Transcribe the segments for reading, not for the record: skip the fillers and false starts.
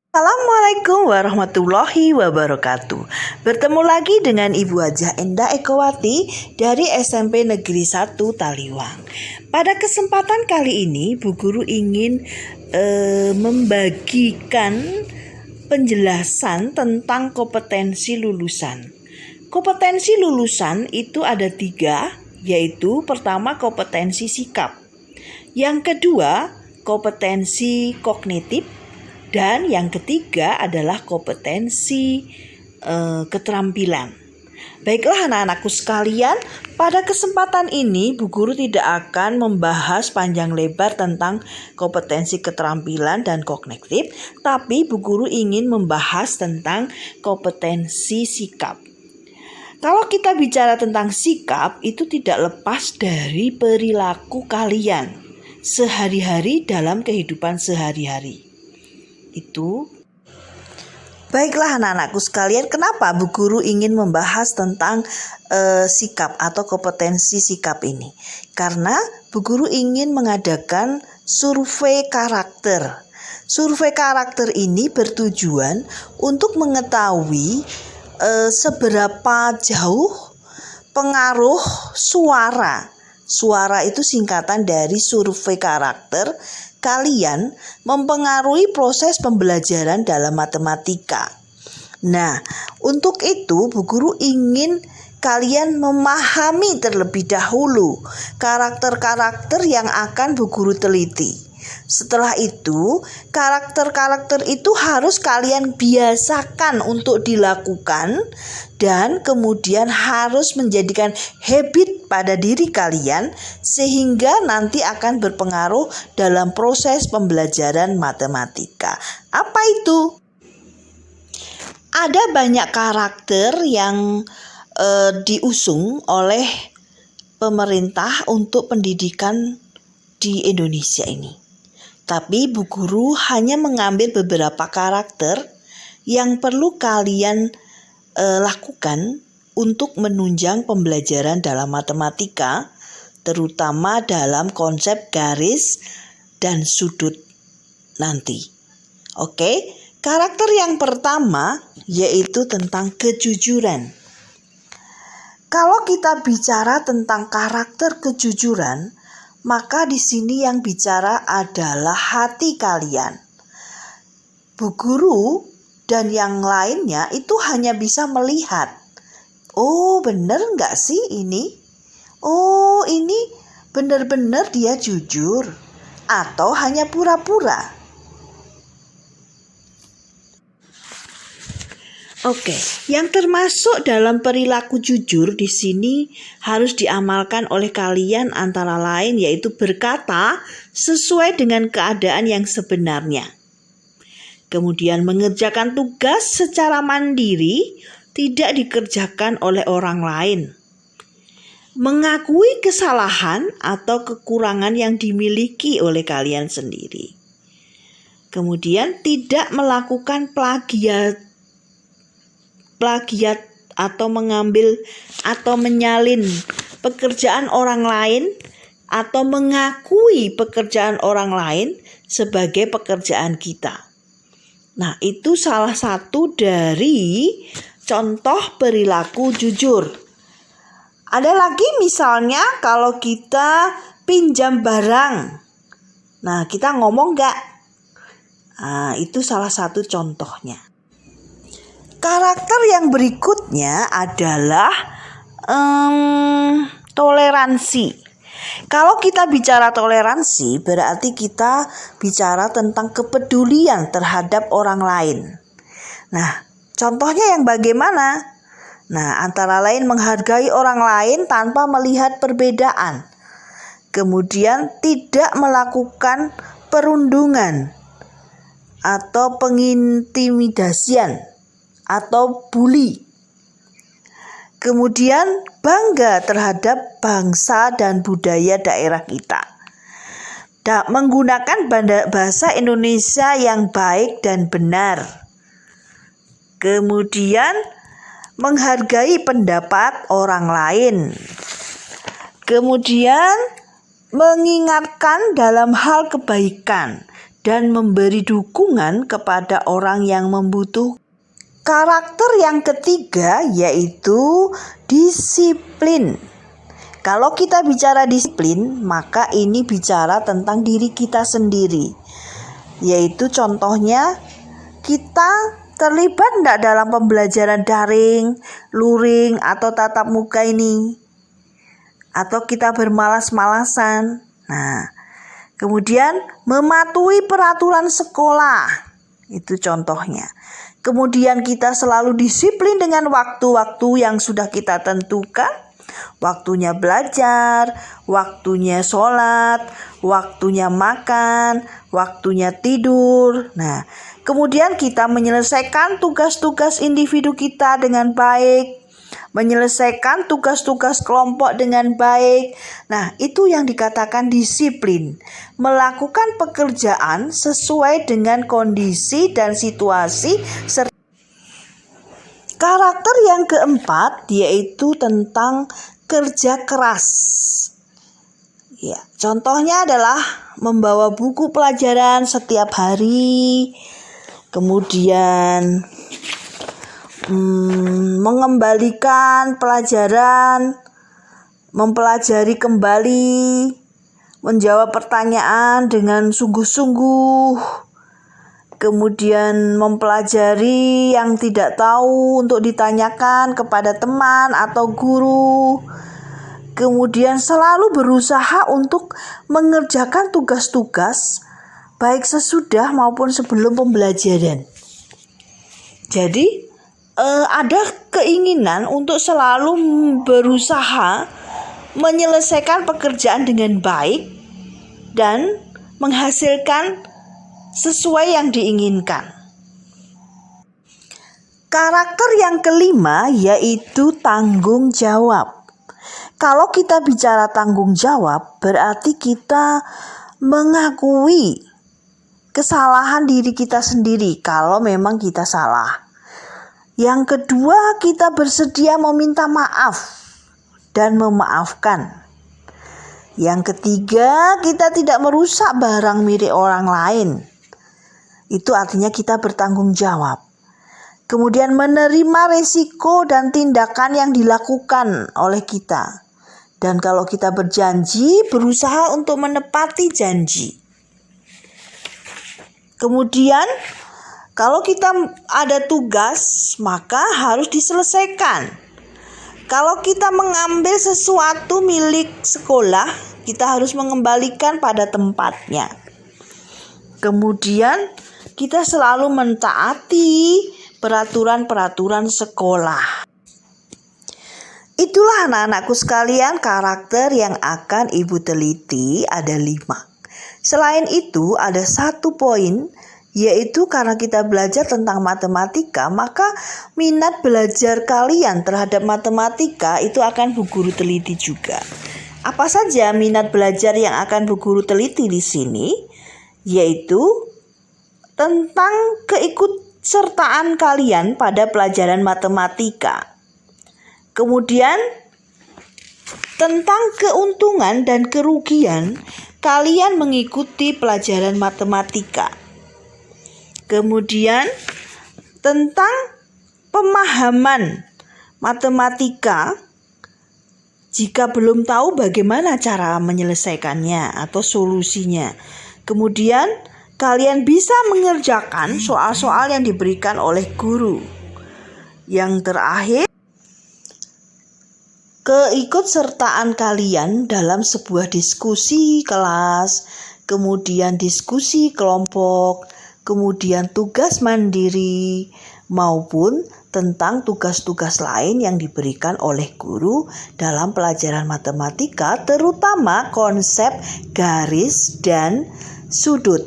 Assalamualaikum warahmatullahi wabarakatuh. Bertemu lagi dengan Ibu Hajah Endah Ekowati dari SMP Negeri 1 Taliwang. Pada kesempatan kali ini Bu Guru ingin membagikan penjelasan tentang kompetensi lulusan. Kompetensi lulusan itu ada 3, yaitu pertama kompetensi sikap, yang kedua kompetensi kognitif, dan yang ketiga adalah kompetensi keterampilan. Baiklah anak-anakku sekalian, pada kesempatan ini Bu Guru tidak akan membahas panjang lebar tentang kompetensi keterampilan dan kognitif, tapi Bu Guru ingin membahas tentang kompetensi sikap. Kalau kita bicara tentang sikap, itu tidak lepas dari perilaku kalian sehari-hari dalam kehidupan sehari-hari. Baiklah anak-anakku sekalian, kenapa Bu Guru ingin membahas tentang sikap atau kompetensi sikap ini? Karena Bu Guru ingin mengadakan survei karakter. Survei karakter ini bertujuan untuk mengetahui seberapa jauh pengaruh suara. Suara itu singkatan dari survei karakter kalian mempengaruhi proses pembelajaran dalam matematika. Nah, untuk itu Bu Guru ingin kalian memahami terlebih dahulu karakter-karakter yang akan Bu Guru teliti. Setelah itu, karakter-karakter itu harus kalian biasakan untuk dilakukan dan kemudian harus menjadikan habit pada diri kalian sehingga nanti akan berpengaruh dalam proses pembelajaran matematika. Apa itu? Ada banyak karakter yang diusung oleh pemerintah untuk pendidikan di Indonesia ini. Tapi Bu Guru hanya mengambil beberapa karakter yang perlu kalian lakukan untuk menunjang pembelajaran dalam matematika, terutama dalam konsep garis dan sudut nanti. Oke, karakter yang pertama yaitu tentang kejujuran. Kalau kita bicara tentang karakter kejujuran, maka di sini yang bicara adalah hati kalian. Bu Guru dan yang lainnya itu hanya bisa melihat. Oh, benar nggak sih ini? Oh, ini benar-benar dia jujur atau hanya pura-pura? Oke, yang termasuk dalam perilaku jujur di sini harus diamalkan oleh kalian antara lain yaitu berkata sesuai dengan keadaan yang sebenarnya. Kemudian mengerjakan tugas secara mandiri, tidak dikerjakan oleh orang lain. Mengakui kesalahan atau kekurangan yang dimiliki oleh kalian sendiri. Kemudian tidak melakukan plagiat atau mengambil atau menyalin pekerjaan orang lain atau mengakui pekerjaan orang lain sebagai pekerjaan kita. Nah, itu salah satu dari contoh perilaku jujur. Ada lagi misalnya kalau kita pinjam barang. Nah, kita ngomong nggak? Nah, itu salah satu contohnya. Karakter yang berikutnya adalah toleransi. Kalau kita bicara toleransi, berarti kita bicara tentang kepedulian terhadap orang lain. Nah, contohnya yang bagaimana? Nah, antara lain menghargai orang lain tanpa melihat perbedaan. Kemudian tidak melakukan perundungan atau pengintimidasian atau bully. Kemudian bangga terhadap bangsa dan budaya daerah kita. Menggunakan bahasa Indonesia yang baik dan benar. Kemudian menghargai pendapat orang lain. Kemudian mengingatkan dalam hal kebaikan dan memberi dukungan kepada orang yang membutuhkan. Karakter yang ketiga yaitu disiplin. Kalau kita bicara disiplin, maka ini bicara tentang diri kita sendiri. Yaitu contohnya, kita terlibat enggak dalam pembelajaran daring, luring, atau tatap muka ini? Atau kita bermalas-malasan? Nah, kemudian mematuhi peraturan sekolah. Itu contohnya. Kemudian kita selalu disiplin dengan waktu-waktu yang sudah kita tentukan. Waktunya belajar, waktunya sholat, waktunya makan, waktunya tidur. Nah, kemudian kita menyelesaikan tugas-tugas individu kita dengan baik, menyelesaikan tugas-tugas kelompok dengan baik. Nah, itu yang dikatakan disiplin. Melakukan pekerjaan sesuai dengan kondisi dan situasi. Karakter yang keempat yaitu tentang kerja keras. Ya, contohnya adalah membawa buku pelajaran setiap hari, kemudian mengembalikan pelajaran, mempelajari kembali, menjawab pertanyaan dengan sungguh-sungguh, kemudian mempelajari yang tidak tahu untuk ditanyakan kepada teman atau guru, kemudian selalu berusaha untuk mengerjakan tugas-tugas baik sesudah maupun sebelum pembelajaran. Jadi ada keinginan untuk selalu berusaha menyelesaikan pekerjaan dengan baik dan menghasilkan sesuai yang diinginkan. Karakter yang kelima yaitu tanggung jawab. Kalau kita bicara tanggung jawab, berarti kita mengakui kesalahan diri kita sendiri kalau memang kita salah. Yang kedua, kita bersedia meminta maaf dan memaafkan. Yang ketiga, kita tidak merusak barang milik orang lain. Itu artinya kita bertanggung jawab. Kemudian menerima resiko dan tindakan yang dilakukan oleh kita. Dan kalau kita berjanji, berusaha untuk menepati janji. Kemudian kalau kita ada tugas, maka harus diselesaikan. Kalau kita mengambil sesuatu milik sekolah, kita harus mengembalikan pada tempatnya. Kemudian kita selalu mentaati peraturan-peraturan sekolah. Itulah anak-anakku sekalian karakter yang akan Ibu teliti ada 5. Selain itu ada 1 poin, yaitu karena kita belajar tentang matematika, maka minat belajar kalian terhadap matematika itu akan Bu Guru teliti juga. Apa saja minat belajar yang akan Bu Guru teliti di sini? Yaitu tentang keikutsertaan kalian pada pelajaran matematika. Kemudian tentang keuntungan dan kerugian kalian mengikuti pelajaran matematika. Kemudian tentang pemahaman matematika, jika belum tahu bagaimana cara menyelesaikannya atau solusinya. Kemudian kalian bisa mengerjakan soal-soal yang diberikan oleh guru. Yang terakhir, keikutsertaan kalian dalam sebuah diskusi kelas, kemudian diskusi kelompok, kemudian tugas mandiri, maupun tentang tugas-tugas lain yang diberikan oleh guru dalam pelajaran matematika, terutama konsep garis dan sudut.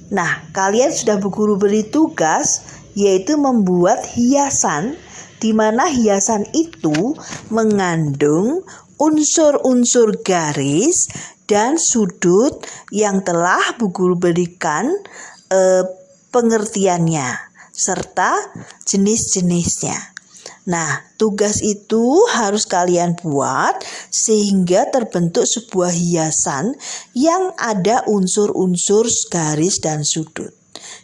Nah, kalian sudah Bu Guru beri tugas, yaitu membuat hiasan, di mana hiasan itu mengandung unsur-unsur garis dan sudut yang telah Bu Guru berikan pengertiannya serta jenis-jenisnya. Nah, tugas itu harus kalian buat sehingga terbentuk sebuah hiasan yang ada unsur-unsur garis dan sudut.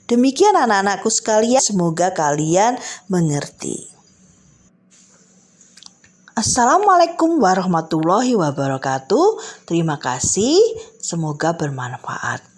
Demikian anak-anakku sekalian, semoga kalian mengerti. Assalamualaikum warahmatullahi wabarakatuh. Terima kasih, semoga bermanfaat.